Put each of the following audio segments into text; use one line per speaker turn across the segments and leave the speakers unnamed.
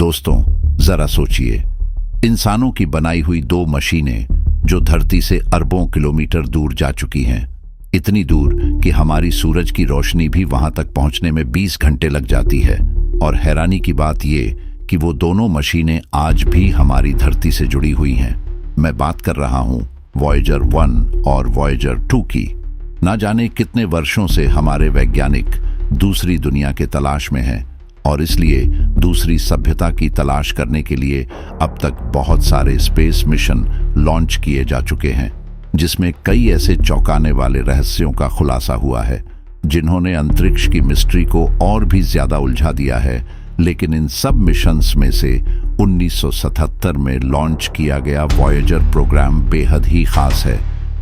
दोस्तों, जरा सोचिए, इंसानों की बनाई हुई दो मशीनें जो धरती से अरबों किलोमीटर दूर जा चुकी हैं, इतनी दूर कि हमारी सूरज की रोशनी भी वहां तक पहुंचने में 20 घंटे लग जाती है। और हैरानी की बात यह कि वो दोनों मशीनें आज भी हमारी धरती से जुड़ी हुई हैं। मैं बात कर रहा हूं वॉयेजर 1 और वॉयेजर 2 की। ना जाने कितने वर्षों से हमारे वैज्ञानिक दूसरी दुनिया के तलाश में हैं और इसलिए दूसरी सभ्यता की तलाश करने के लिए अब तक बहुत सारे स्पेस मिशन लॉन्च किए जा चुके हैं, जिसमें कई ऐसे चौंकाने वाले रहस्यों का खुलासा हुआ है जिन्होंने अंतरिक्ष की मिस्ट्री को और भी ज्यादा उलझा दिया है। लेकिन इन सब मिशंस में से 1977 में लॉन्च किया गया वॉयेजर प्रोग्राम बेहद ही खास है,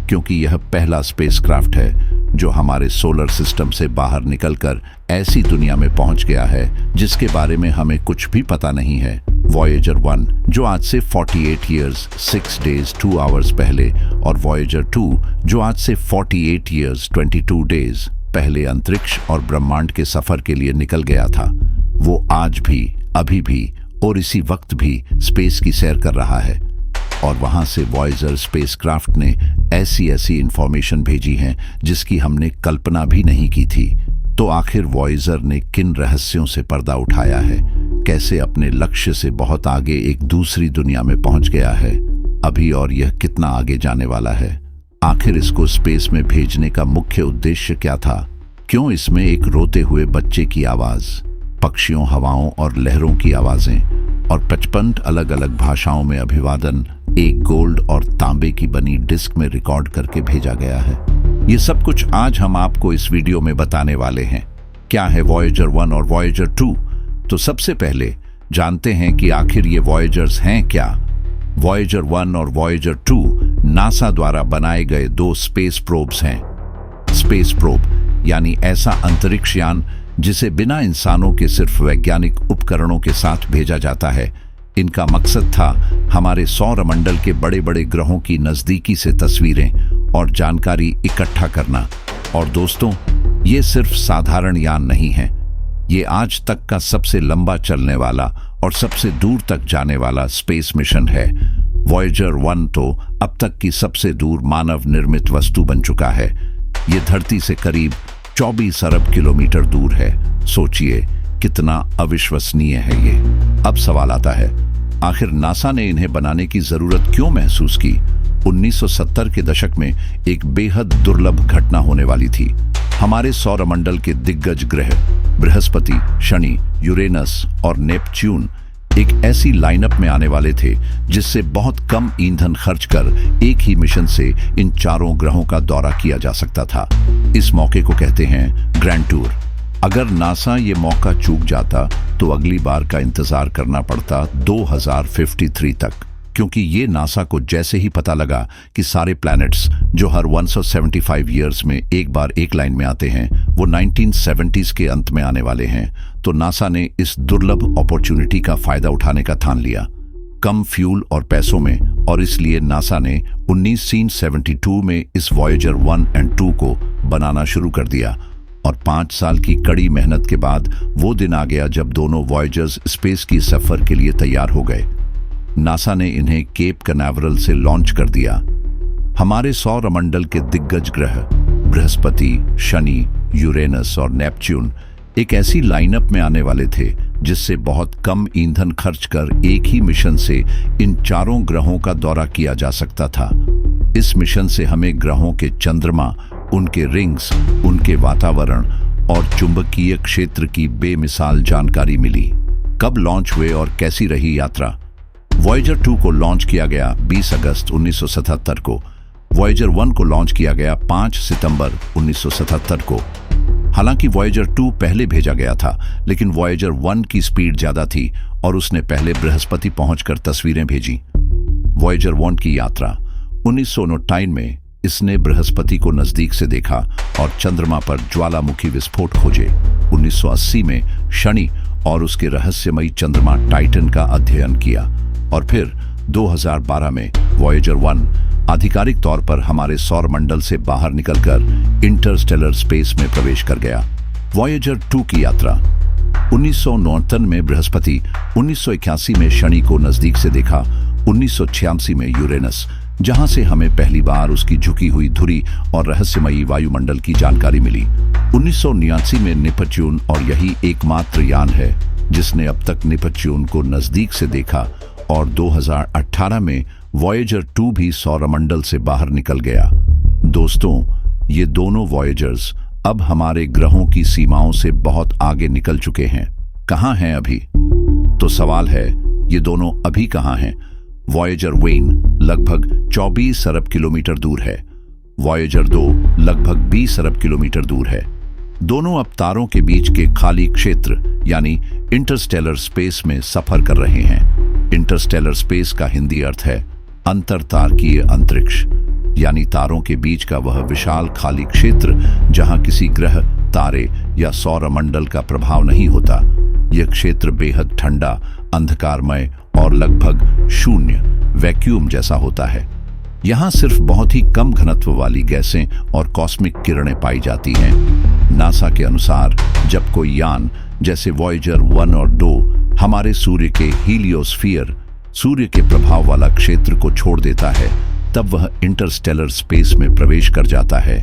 क्योंकि यह पहला स्पेसक्राफ्ट है जो हमारे सोलर सिस्टम से बाहर निकलकर ऐसी दुनिया में पहुंच गया है जिसके बारे में हमें कुछ भी पता नहीं है। वॉयेजर 1 जो आज से 48 इयर्स 6 डेज 2 आवर्स पहले और वॉयेजर 2 जो आज से 48 इयर्स 22 डेज पहले अंतरिक्ष और ब्रह्मांड के सफर के लिए निकल गया था, वो आज भी, अभी भी और इसी वक्त भी स्पेस की सैर कर रहा है। और वहां से वॉयेजर स्पेसक्राफ्ट ने ऐसी इंफॉर्मेशन भेजी है जिसकी हमने कल्पना भी नहीं की थी। तो आखिर वॉयेजर ने किन रहस्यों से पर्दा उठाया है, कैसे अपने लक्ष्य से बहुत आगे एक दूसरी दुनिया में पहुंच गया है अभी, और यह कितना आगे जाने वाला है। आखिर इसको स्पेस में भेजने का मुख्य उद्देश्य क्या था? क्यों इसमें एक रोते हुए बच्चे की आवाज, पक्षियों, हवाओं और लहरों की आवाजें और 55 अलग अलग भाषाओं में अभिवादन एक गोल्ड और तांबे की बनी डिस्क में रिकॉर्ड करके भेजा गया है? ये सब कुछ आज हम आपको इस वीडियो में बताने वाले हैं। क्या है वॉयेजर 1 और वॉयेजर 2? तो सबसे पहले जानते हैं कि आखिर ये वॉयेजर्स हैं क्या। वॉयेजर 1 और वॉयेजर 2 नासा द्वारा बनाए गए दो स्पेस प्रोब्स हैं। स्पेस प्रोब यानी ऐसा अंतरिक्ष यान जिसे बिना इंसानों के सिर्फ वैज्ञानिक उपकरणों के साथ भेजा जाता है। इनका मकसद था हमारे सौरमंडल के बड़े बड़े ग्रहों की नजदीकी से तस्वीरें और जानकारी इकट्ठा करना। और दोस्तों, ये सिर्फ साधारण यान नहीं है, ये आज तक का सबसे लंबा चलने वाला और सबसे दूर तक जाने वाला स्पेस मिशन है। वॉयेजर 1 तो अब तक की सबसे दूर मानव निर्मित वस्तु बन चुका है। ये धरती से करीब 24 अरब किलोमीटर दूर है। सोचिए कितना अविश्वसनीय है ये। अब सवाल आता है, आखिर नासा ने इन्हें बनाने की जरूरत क्यों महसूस की? 1970 के दशक में एक बेहद दुर्लभ घटना होने वाली थी। हमारे सौरमंडल के दिग्गज ग्रह बृहस्पति, शनि, यूरेनस और नेपच्यून एक ऐसी लाइनअप में आने वाले थे जिससे बहुत कम ईंधन खर्च कर एक ही मिशन से इन चारों ग्रहों का दौरा किया जा सकता था। इस मौके को कहते हैं ग्रैंड टूर। अगर नासा ये मौका चूक जाता तो अगली बार का इंतजार करना पड़ता 2053 तक, क्योंकि ये नासा को जैसे ही पता लगा कि सारे प्लैनेट्स जो हर 175 इयर्स में एक बार एक लाइन में आते हैं वो 1970s के अंत में आने वाले हैं, तो नासा ने इस दुर्लभ अपॉर्चुनिटी का फायदा उठाने का ठान लिया, कम फ्यूल और पैसों में। और इसलिए नासा ने 1972 में इस वॉयेजर 1 और 2 को बनाना शुरू कर दिया। और 5 साल की कड़ी मेहनत के बाद वो दिन आ गया जब दोनों वॉयेजर्स स्पेस की सफर के लिए तैयार हो गए। नासा ने इन्हें केप कैनावरल से लॉन्च कर दिया। हमारे सौरमंडल के दिग्गज ग्रह बृहस्पति, शनि, यूरेनस और नेपच्यून एक ऐसी लाइनअप में आने वाले थे जिससे बहुत कम ईंधन खर्च कर एक ही मिशन से इन चारों ग्रहों का दौरा किया जा सकता था। इस मिशन से हमें ग्रहों के चंद्रमा, उनके रिंग्स, उनके वातावरण और चुंबकीय क्षेत्र की बेमिसाल जानकारी मिली। कब लॉन्च हुए और कैसी रही यात्रा? वॉयेजर 2 को लॉन्च किया गया 20 अगस्त 1977 को। वॉयेजर 1 को लॉन्च किया गया 5 सितंबर 1977 को। हालांकि वॉयेजर 2 पहले भेजा गया था, लेकिन वॉयेजर 1 की स्पीड ज्यादा थी और उसने पहले बृहस्पति पहुंचकर तस्वीरें भेजी। वॉयेजर 1 की यात्रा 1959 में इसने बृहस्पति को नजदीक से देखा और चंद्रमा पर ज्वालामुखी विस्फोट खोजे। 1980 में शनि और उसके रहस्यमयी चंद्रमा टाइटन का अध्ययन किया और फिर 2012 में वॉयेजर 1 आधिकारिक तौर पर हमारे सौरमंडल से बाहर निकलकर इंटरस्टेलर स्पेस में प्रवेश कर गया। वॉयेजर 2 की यात्रा 1969 में बृहस्पति, 1981 में शनि को नजदीक से देखा, 1986 में यूरेनस, जहां से हमें पहली बार उसकी झुकी हुई धुरी और रहस्यमयी वायुमंडल की जानकारी मिली। 1989 में नेपच्यून, और यही एकमात्र यान है जिसने अब तक नेपच्यून को नजदीक से देखा, और 2018 में वॉयेजर 2 भी सौरमंडल से बाहर निकल गया। दोस्तों, ये दोनों वॉयेजर्स अब हमारे ग्रहों की सीमाओं से बहुत आगे निकल चुके हैं। कहां हैं अभी? तो सवाल है, ये दोनों अभी कहां हैं? वॉयेजर 1 लगभग 24 अरब किलोमीटर दूर है, वॉयेजर 2 लगभग 20 अरब किलोमीटर दूर है। दोनों अब तारों के बीच के खाली क्षेत्र यानी इंटरस्टेलर स्पेस में सफर कर रहे हैं। इंटरस्टेलर स्पेस का हिंदी अर्थ है अंतरतारकीय अंतरिक्ष, यानी तारों के बीच का वह विशाल खाली क्षेत्र जहां किसी ग्रह, तारे या सौरमंडल का प्रभाव नहीं होता। यह क्षेत्र बेहद ठंडा, अंधकारमय और लगभग शून्य वैक्यूम जैसा होता है। यहां सिर्फ बहुत ही कम घनत्व वाली गैसें और कॉस्मिक किरणें पाई जाती हैं। नासा के अनुसार जब कोई यान जैसे वॉयेजर 1 और 2 हमारे सूर्य के हीलियोस्फीयर, सूर्य के प्रभाव वाला क्षेत्र को छोड़ देता है, तब वह इंटरस्टेलर स्पेस में प्रवेश कर जाता है।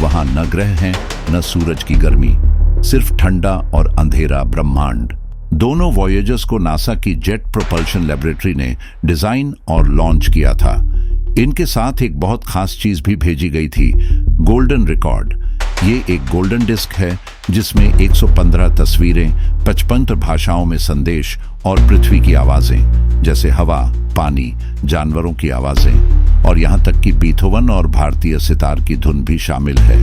वहां न ग्रह हैं, न सूरज की गर्मी, सिर्फ ठंडा और अंधेरा ब्रह्मांड। दोनों वॉयेजर्स को नासा की जेट प्रोपल्शन लैबोरेटरी ने डिजाइन और लॉन्च किया था। इनके साथ एक बहुत खास चीज भी भेजी गई थी, गोल्डन रिकॉर्ड। ये एक गोल्डन डिस्क है जिसमें 115 तस्वीरें, 55 भाषाओं में संदेश और पृथ्वी की आवाजें जैसे हवा, पानी, जानवरों की आवाजें और यहां तक कि बीथोवन और भारतीय सितार की धुन भी शामिल है।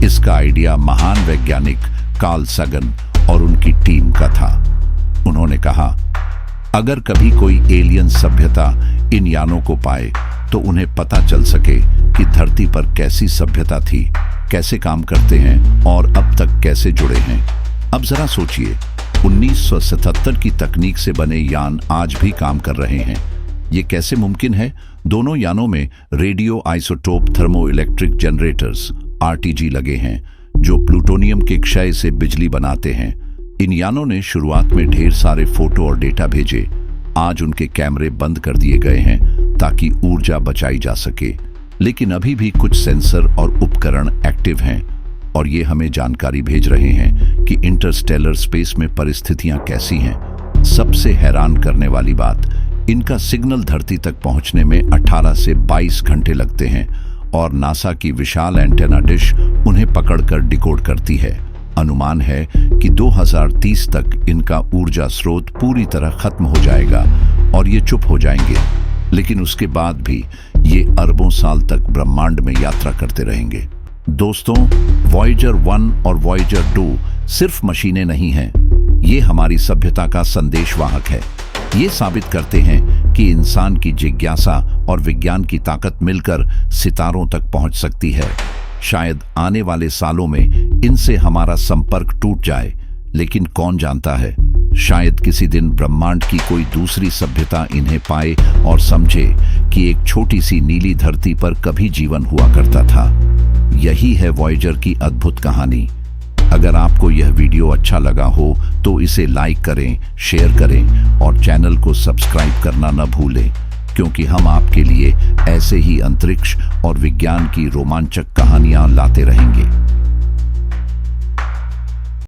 इसका आइडिया महान वैज्ञानिक कार्ल सगन और उनकी टीम का था। उन्होंने कहा, अगर कभी कोई एलियन सभ्यता इन यानों को पाए तो उन्हें पता चल सके कि धरती पर कैसी सभ्यता थी, कैसे काम करते हैं और अब तक कैसे जुड़े हैं। अब जरा सोचिए, 1977 की तकनीक से बने यान आज भी काम कर रहे हैं। ये कैसे मुमकिन है? दोनों यानों में radio isotope thermo electric generators RTG लगे हैं जो प्लूटोनियम के क्षय से बिजली बनाते हैं। इन यानों ने शुरुआत में ढेर सारे फोटो और डेटा भेजे। आज उनके कैमरे बंद कर दिए गए हैं ताकि ऊर्जा बचाई जा सके, लेकिन अभी भी कुछ सेंसर और उपकरण एक्टिव हैं और ये हमें जानकारी भेज रहे हैं कि इंटरस्टेलर स्पेस में परिस्थितियां कैसी हैं। सबसे हैरान करने वाली बात, इनका सिग्नल धरती तक पहुंचने में 18 से 22 घंटे लगते हैं और नासा की विशाल एंटेना डिश उन्हें पकड़कर डिकोड करती है। अनुमान है कि 2030 तक इनका ऊर्जा स्रोत पूरी तरह खत्म हो जाएगा और ये चुप हो जाएंगे, लेकिन उसके बाद भी ये अरबों साल तक ब्रह्मांड में यात्रा करते रहेंगे। दोस्तों, वॉयेजर 1 और वॉयेजर 2 सिर्फ मशीनें नहीं हैं, ये हमारी सभ्यता का संदेशवाहक है। ये साबित करते हैं कि इंसान की जिज्ञासा और विज्ञान की ताकत मिलकर सितारों तक पहुंच सकती है। शायद आने वाले सालों में इनसे हमारा संपर्क टूट जाए, लेकिन कौन जानता है, शायद किसी दिन ब्रह्मांड की कोई दूसरी सभ्यता इन्हें पाए और समझे कि एक छोटी सी नीली धरती पर कभी जीवन हुआ करता था। यही है वॉयेजर की अद्भुत कहानी। अगर आपको यह वीडियो अच्छा लगा हो तो इसे लाइक करें, शेयर करें और चैनल को सब्सक्राइब करना न भूलें, क्योंकि हम आपके लिए ऐसे ही अंतरिक्ष और विज्ञान की रोमांचक कहानियां लाते रहेंगे।